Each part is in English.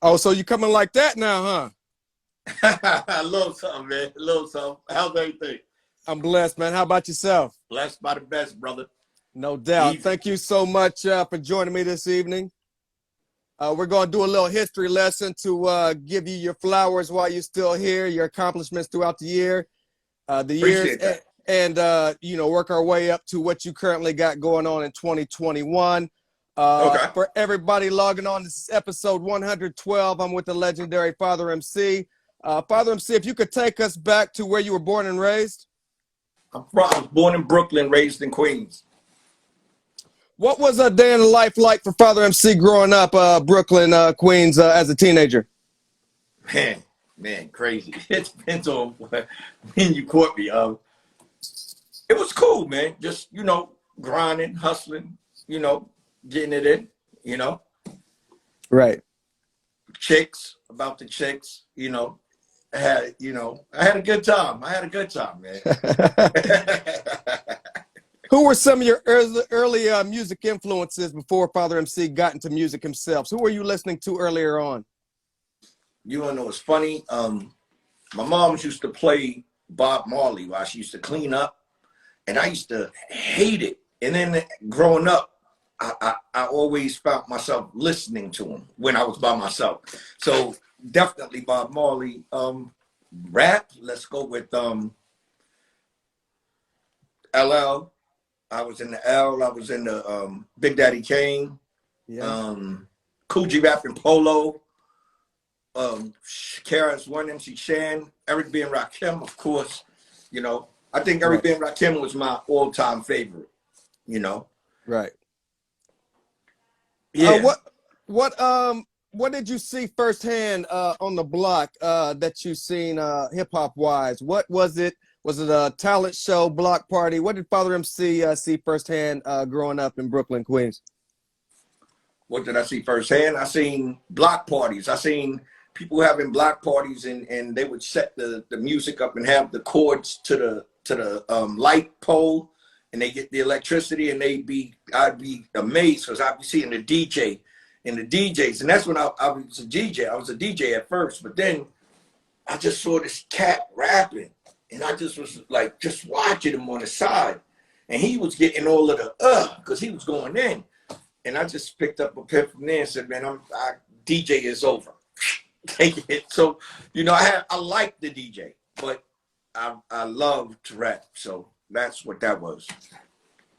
Oh, so you coming like that now, huh? A little something, man. A little something. How's everything? I'm blessed, man. How about yourself? Blessed by the best, brother. No doubt. Easy. Thank you so much for joining me this evening. We're going to do a little history lesson to give you your flowers while you're still here, your accomplishments throughout the year, the years, Appreciate that. and work our way up to what you currently got going on in 2021. Okay. For everybody logging on, this is episode 112. I'm with the legendary Father MC. Father MC, if you could take us back to where you were born and raised. I was born in Brooklyn, raised in Queens. What was a day in the life like for Father MC growing up, Brooklyn, Queens, as a teenager? Man, crazy. It depends on when you caught me. It was cool, man. Just, grinding, hustling, getting it in, Right. chicks, about the chicks, I had a good time. Man. Who were some of your early music influences before Father MC got into music himself? Who were you listening to earlier on? You wanna know what's funny? My mom used to play Bob Marley while she used to clean up, and I used to hate it. And then growing up, I always found myself listening to him when I was by myself. So definitely Bob Marley. Rap, let's go with LL. I was in the L. I was in the Big Daddy Kane. Yeah. Cool G Rap and Polo. Karis One, MC Shan, Eric B. and Rakim, of course. I think Eric B. and Rakim was my all-time favorite. Right. Yeah. What did you see firsthand on the block that you seen hip hop wise? What was it? Was it a talent show, block party? What did Father MC see firsthand growing up in Brooklyn, Queens? What did I see firsthand? I seen block parties. I seen people having block parties, and they would set the music up and have the cords to the light pole, and they get the electricity, and I'd be amazed because I'd be seeing the DJ and the DJs, and that's when I was a DJ. I was a DJ at first, but then I just saw this cat rapping, and I just was like just watching him on the side, and he was getting all of the because he was going in, and I just picked up a pen from there and said, man, DJ is over. Take it. So, I like the DJ, but I love to rap. So that's what that was.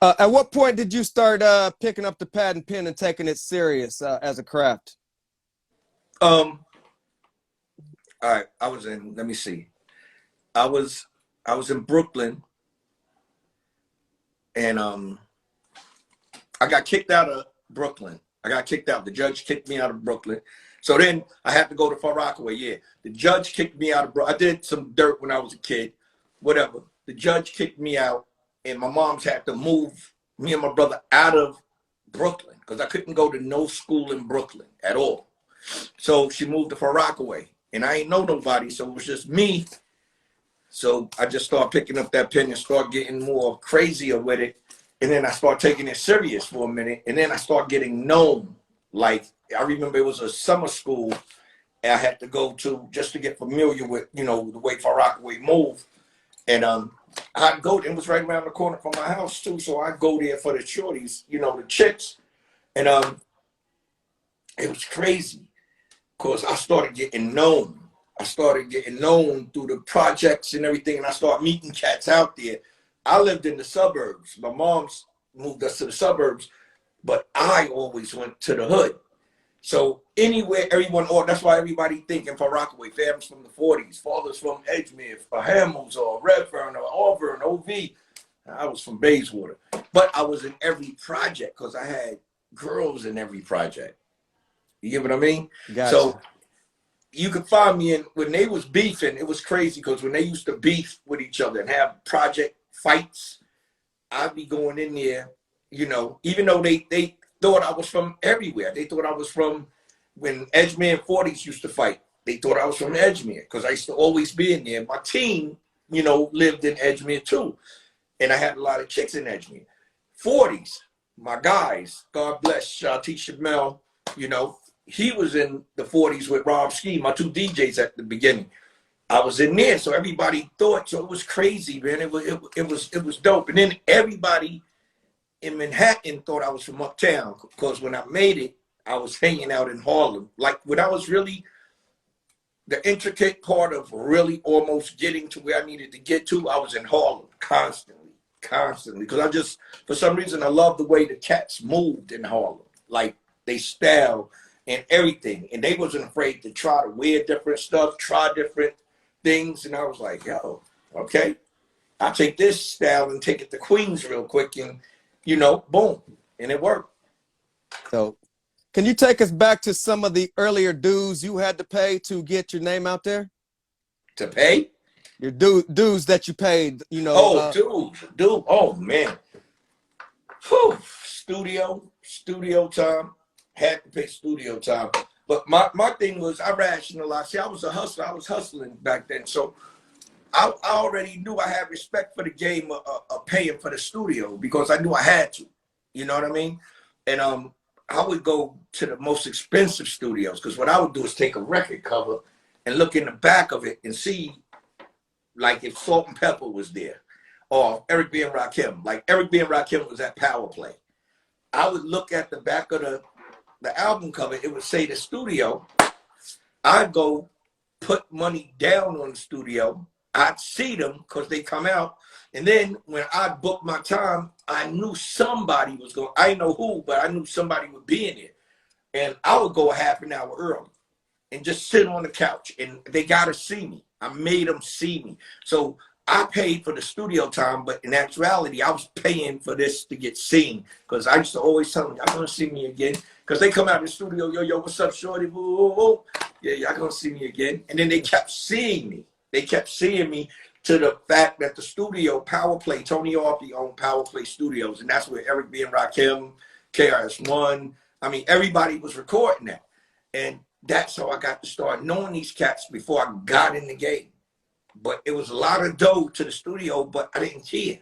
At what point did you start picking up the pad and pen and taking it serious as a craft? All right. Let me see. I was in Brooklyn, and I got kicked out of Brooklyn. I got kicked out. The judge kicked me out of Brooklyn. So then I had to go to Far Rockaway. Yeah, the judge kicked me out of Brooklyn. I did some dirt when I was a kid, whatever. The judge kicked me out, and my mom's had to move me and my brother out of Brooklyn because I couldn't go to no school in Brooklyn at all. So she moved to Far Rockaway, and I ain't know nobody, so it was just me. So I just started picking up that pen and started getting more crazier with it. And then I started taking it serious for a minute. And then I started getting known. Like, I remember it was a summer school I had to go to just to get familiar with, the way Far Rockaway moved. And I'd go, it was right around the corner from my house too. So I'd go there for the shorties, the chicks. And it was crazy because I started getting known. I started getting known through the projects and everything, and I started meeting cats out there. I lived in the suburbs. My mom's moved us to the suburbs, but I always went to the hood. So anywhere, that's why everybody thinking for Rockaway, families from the 40s, fathers from Edgemere, or Hamels, or Redfern, or Auburn, OV. I was from Bayswater. But I was in every project because I had girls in every project. You get what I mean? Gotcha. So you could find me when they was beefing, it was crazy because when they used to beef with each other and have project fights, I'd be going in there, even though they thought I was from everywhere. They thought I was from when Edgemere and 40s used to fight. They thought I was from Edgemere because I used to always be in there. My team, lived in Edgemere too. And I had a lot of chicks in Edgemere. 40s, my guys, God bless T. Shamel, he was in the 40s with Rob Ski, my two DJs at the beginning. I was in there, so everybody thought, so it was crazy, man. It was dope. And then everybody in Manhattan thought I was from Uptown, because when I made it, I was hanging out in Harlem. Like, when I was really, the intricate part of really almost getting to where I needed to get to, I was in Harlem constantly. Because I just, for some reason, I love the way the cats moved in Harlem. Like, they style and everything. And they wasn't afraid to try to wear different stuff, try different things. And I was like, yo, okay, I'll take this style and take it to Queens real quick, and, you know, boom. And it worked. So can you take us back to some of the earlier dues you had to pay to get your name out there? To pay? Your dues that you paid, you know. Oh, dude. Oh, man. Whew. Studio time. Had to pay studio time. But my thing was, I rationalized. See, I was a hustler. I was hustling back then. So I already knew I had respect for the game of paying for the studio, because I knew I had to. You know what I mean? And I would go to the most expensive studios, because what I would do is take a record cover and look in the back of it and see, like, if Salt and Pepper was there, or Eric B. and Rakim. Like, Eric B. and Rakim was at Power Play. I would look at the back of the album cover. It would say the studio. I'd go put money down on the studio. I'd see them because they come out. And then when I booked my time, I knew somebody was going. I didn't know who, but I knew somebody would be in it. And I would go a half an hour early and just sit on the couch. And they got to see me. I made them see me. So I paid for the studio time, but in actuality, I was paying for this to get seen, because I used to always tell them, y'all gonna see me again. Because they come out of the studio, yo, what's up, shorty? Woo. Yeah, y'all gonna see me again. And then they kept seeing me. They kept seeing me, to the fact that the studio, Power Play, Tony Arpey owned Power Play Studios, and that's where Eric B. and Rakim, KRS-One, I mean, everybody was recording that. And that's how I got to start knowing these cats before I got in the game. But it was a lot of dough to the studio, but I didn't care.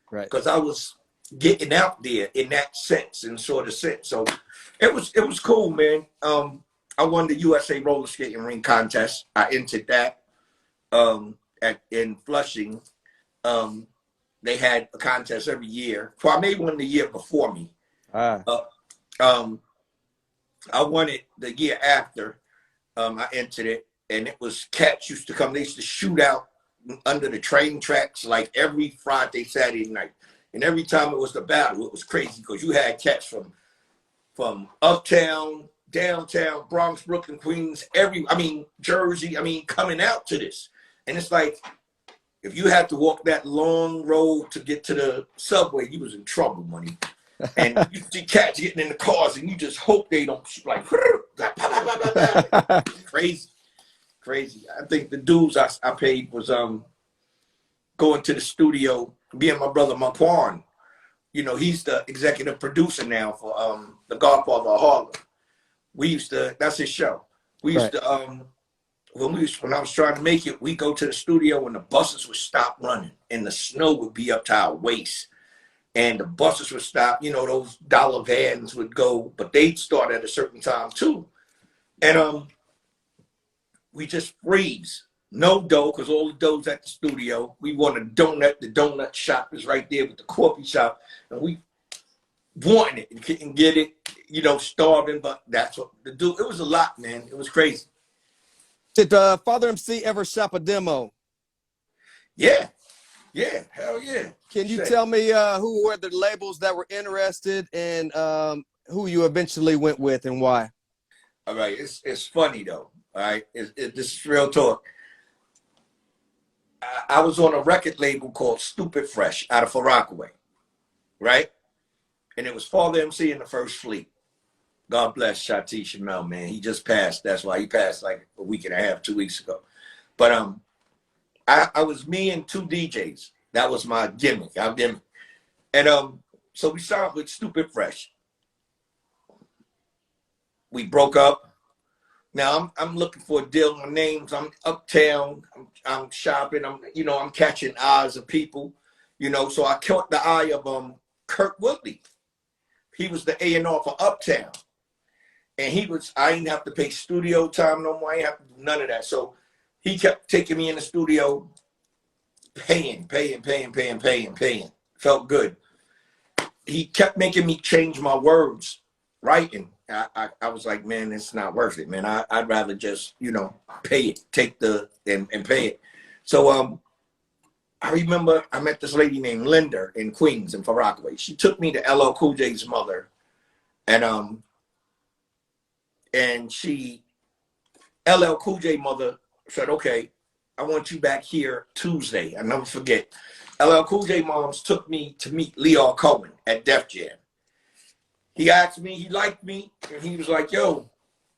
Right. Because I was getting out there in that sense and sort of sense. So it was cool, man. I won the USA roller skating ring contest. I entered that in Flushing. They had a contest every year. Well, I made one the year before me. I won it the year after. I entered it. And it was, cats used to come. They used to shoot out under the train tracks like every Friday, Saturday night. And every time it was the battle, it was crazy, because you had cats from Uptown, downtown, Bronx, Brooklyn, Queens, Jersey, coming out to this. And it's like, if you had to walk that long road to get to the subway, you was in trouble, money. And you see cats getting in the cars, and you just hope they don't, like, crazy. I think the dues I paid was going to the studio, being my brother Marquand. You know, he's the executive producer now for The Godfather of Harlem. We used to, that's his show. We used to when I was trying to make it, we go to the studio and the buses would stop running and the snow would be up to our waist. And the buses would stop, you know, those dollar vans would go, but they'd start at a certain time too. And we just freeze. No dough, because all the dough's at the studio. We want a donut. The donut shop is right there with the coffee shop. And we wanted it and couldn't get it, you know, starving. But that's what the dude, it was a lot, man. It was crazy. Did Father MC ever shop a demo? Yeah. Hell yeah. Can you tell me who were the labels that were interested, and who you eventually went with and why? All right. It's funny, though. All right. This is real talk. I was on a record label called Stupid Fresh out of Rockaway, right? And it was Father MC in the First Fleet. God bless Shati Shamel, man. He just passed. That's why he passed like a week and a half, 2 weeks ago. But I was me and two DJs. That was my gimmick. And so we started with Stupid Fresh. We broke up. Now I'm looking for a deal on names. I'm Uptown. I'm shopping. I'm catching eyes of people. You know, so I caught the eye of Kurt Woodley. He was the A&R for Uptown. And I didn't have to pay studio time no more. I didn't have to do none of that. So he kept taking me in the studio, paying. Felt good. He kept making me change my words, writing. I was like, man, it's not worth it, man. I'd rather just, pay it, and pay it. So I remember I met this lady named Linda in Queens in Far Rockaway. She took me to LL Cool J's mother, and LL Cool J mother said, okay, I want you back here Tuesday. I'll never forget. LL Cool J moms took me to meet Leo Cohen at Def Jam. He asked me, he liked me, and he was like, yo,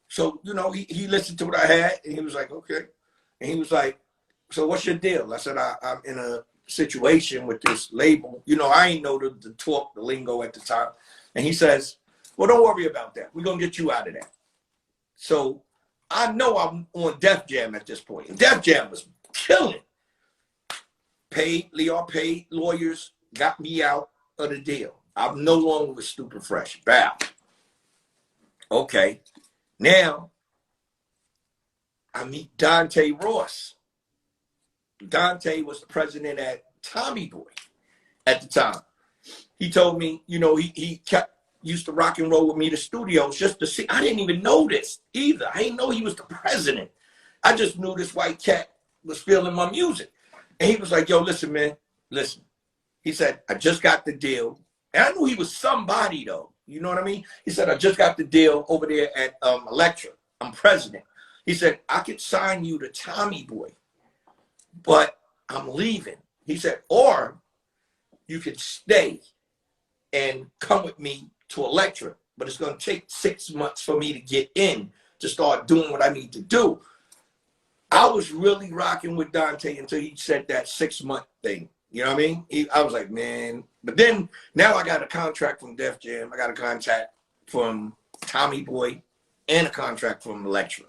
so, he listened to what I had, and he was like, okay. And he was like, so what's your deal? I said, I'm in a situation with this label. I ain't know the talk, the lingo at the time. And he says, well, don't worry about that. We're going to get you out of that. So I know I'm on Def Jam at this point. And Def Jam was killing. Leo paid lawyers, got me out of the deal. I'm no longer with Stupid Fresh. Bow. Okay. Now, I meet Dante Ross. Dante was the president at Tommy Boy at the time. He told me, he used to rock and roll with me to studios just to see. I didn't even know this either. I didn't know he was the president. I just knew this white cat was feeling my music. And he was like, yo, listen, man, listen. He said, I just got the deal. And I knew he was somebody, though. You know what I mean? He said, I just got the deal over there at Elektra. I'm president. He said, I could sign you to Tommy Boy, but I'm leaving. He said, or you could stay and come with me to Elektra, but it's going to take 6 months for me to get in to start doing what I need to do. I was really rocking with Dante until he said that 6-month thing. You know what I mean? I was like, man. But then now I got a contract from Def Jam. I got a contract from Tommy Boy and a contract from Elektra.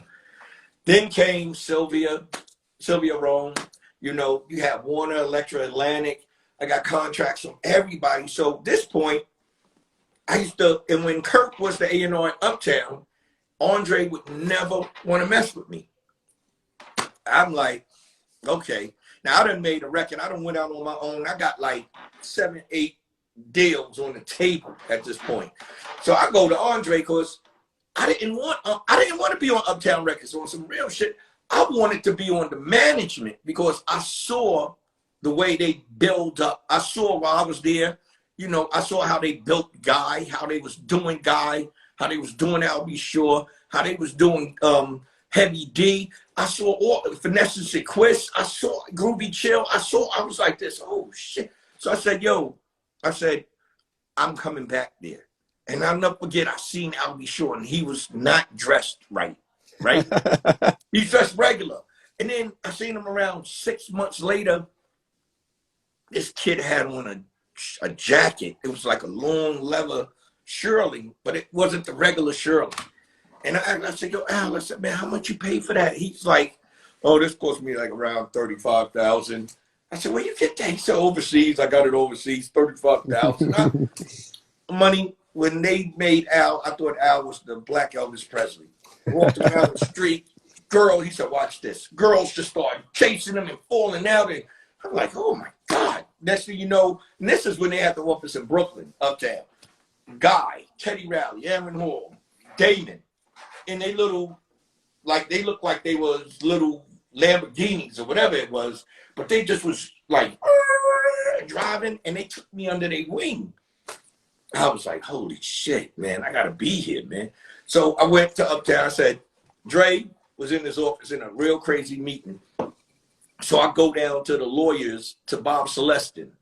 Then came Sylvia Rome. You have Warner, Elektra, Atlantic. I got contracts from everybody. So at this point, and when Kirk was the A&R in Uptown, Andre would never want to mess with me. I'm like, okay. Now, I done made a record. I done went out on my own. I got like 7, 8 deals on the table at this point. So I go to Andre because I didn't want to be on Uptown Records on some real shit. I wanted to be on the management because I saw the way they build up. I saw while I was there, I saw how they built Guy, how they was doing Guy, how they was doing I'll Be Sure, how they was doing Heavy D. I saw all Finesse and Sequist. I saw Groovy Chill. I was like this, oh shit. So I said, I'm coming back there. And I'll never forget, I seen I'll Be Sure, and he was not dressed right? He's dressed regular. And then I seen him around 6 months later. This kid had on a jacket. It was like a long leather Shirley, but it wasn't the regular Shirley. And I said, yo, Al, I said, man, how much you pay for that? He's like, oh, this cost me like around $35,000. I said, where you get that? He said, overseas. I got it overseas, $35,000. Money, when they made Al, I thought Al was the black Elvis Presley. Walked around the street. Girl, he said, watch this. Girls just started chasing him and falling out. And I'm like, oh, my God. Next thing you know, and this is when they had the office in Brooklyn, Uptown. Guy, Teddy Riley, Aaron Hall, Damon. And they looked like they was little Lamborghinis or whatever it was, but they just was like driving, and they took me under their wing. I was like, holy shit, man, I gotta be here, man. So I went to Uptown. I said, Dre was in his office in a real crazy meeting. So I go down to the lawyers, to Bob Celestin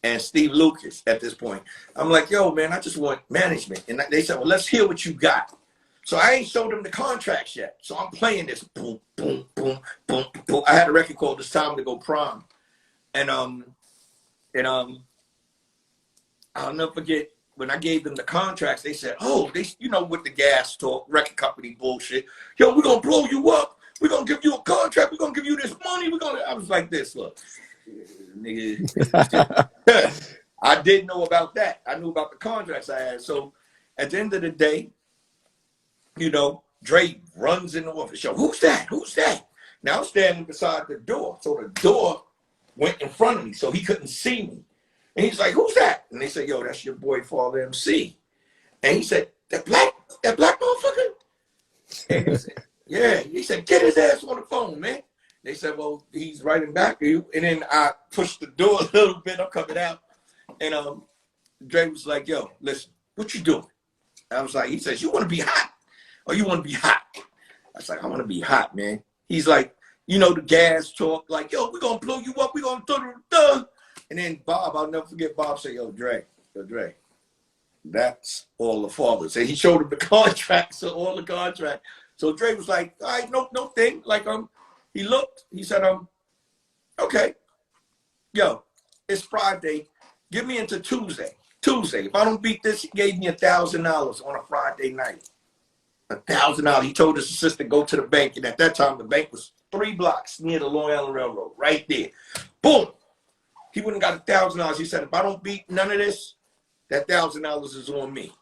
and Steve Lucas at this point. I'm like, yo, man, I just want management. And they said, well, let's hear what you got. So I ain't showed them the contracts yet. So I'm playing this boom, boom, boom, boom, boom. I had a record called It's Time to Go Prom. And I'll never forget when I gave them the contracts, they said, oh, with the gas talk, record company bullshit. Yo, we're gonna blow you up. We're gonna give you a contract, we're gonna give you this money, I was like this, look. Nigga. I didn't know about that. I knew about the contracts I had. So at the end of the day, you know, Dre runs in the office. Yo, who's that? Who's that? Now I'm standing beside the door. So the door went in front of me, so he couldn't see me. And he's like, who's that? And they said, yo, that's your boy, Father MC. And he said, that black motherfucker? And he said, yeah. He said, get his ass on the phone, man. They said, well, he's right in back of you. And then I pushed the door a little bit. I'm coming out. And Dre was like, yo, listen, what you doing? I was like, he says, you want to be hot? Or you want to be hot? I was like, I want to be hot, man. He's like, you know, the gas talk, like, yo, we're going to blow you up. We're going to And then Bob, I'll never forget Bob say, yo, Dre, that's all the fathers. And he showed him the contract, so all the contract. So Dre was like, all right, no thing. Like, he looked, he said, okay, yo, it's Friday. Give me into Tuesday. If I don't beat this, he gave me $1,000 on a Friday night. $1,000. He told his assistant, go to the bank. And at that time, the bank was 3 blocks near the Long Island Railroad, right there. Boom. He wouldn't got $1,000. He said, if I don't beat none of this, that $1,000 is on me.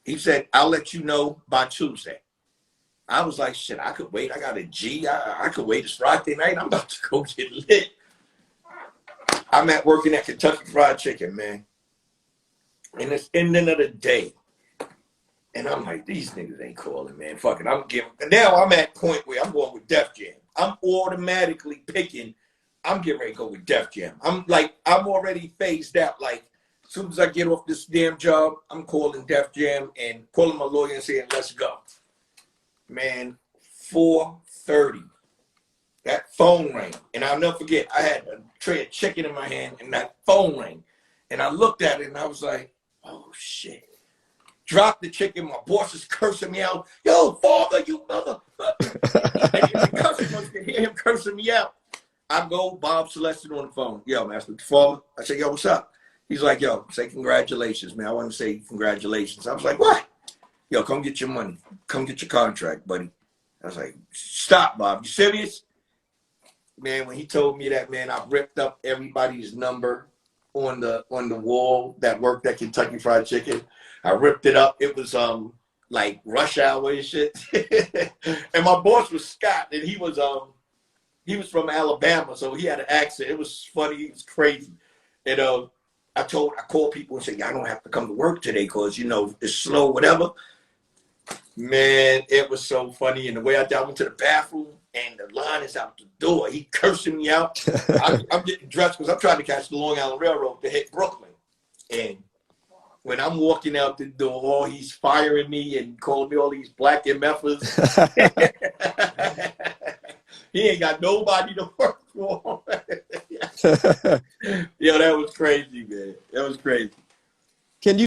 He said, I'll let you know by Tuesday. I was like, shit, I could wait. I got a G. I could wait. It's Friday night. I'm about to go get lit. I'm at working at Kentucky Fried Chicken, man. And it's ending of the day. And I'm like, these niggas ain't calling, man. Fuck it. And now I'm at point where I'm going with Def Jam. I'm automatically picking. I'm getting ready to go with Def Jam. I'm already phased out. Like, as soon as I get off this damn job, I'm calling Def Jam and calling my lawyer and saying, let's go. Man, 4:30. That phone rang. And I'll never forget, I had a tray of chicken in my hand and that phone rang. And I looked at it and I was like, oh, shit. Dropped the chicken. My boss is cursing me out. Yo, father, you mother. The customers can hear him cursing me out. I go, Bob Celestin on the phone. Yo, man, the father. I say, yo, what's up? He's like, yo, say congratulations, man. I want to say congratulations. I was like, what? Yo, come get your money. Come get your contract, buddy. I was like, stop, Bob. You serious? Man, when he told me that, man, I ripped up everybody's number on the wall that worked at Kentucky Fried Chicken. I ripped it up. It was like rush hour and shit. And my boss was Scott, and he was from Alabama, so he had an accent. It was funny. It was crazy. And I called people and said, y'all don't have to come to work today because, you know, it's slow, whatever. Man, it was so funny. And the way I went to the bathroom and the line is out the door. He cursing me out. I'm getting dressed because I'm trying to catch the Long Island Railroad to hit Brooklyn. And when I'm walking out the door, he's firing me and calling me all these black MFers. He ain't got nobody to work for. Yo, that was crazy, man. That was crazy.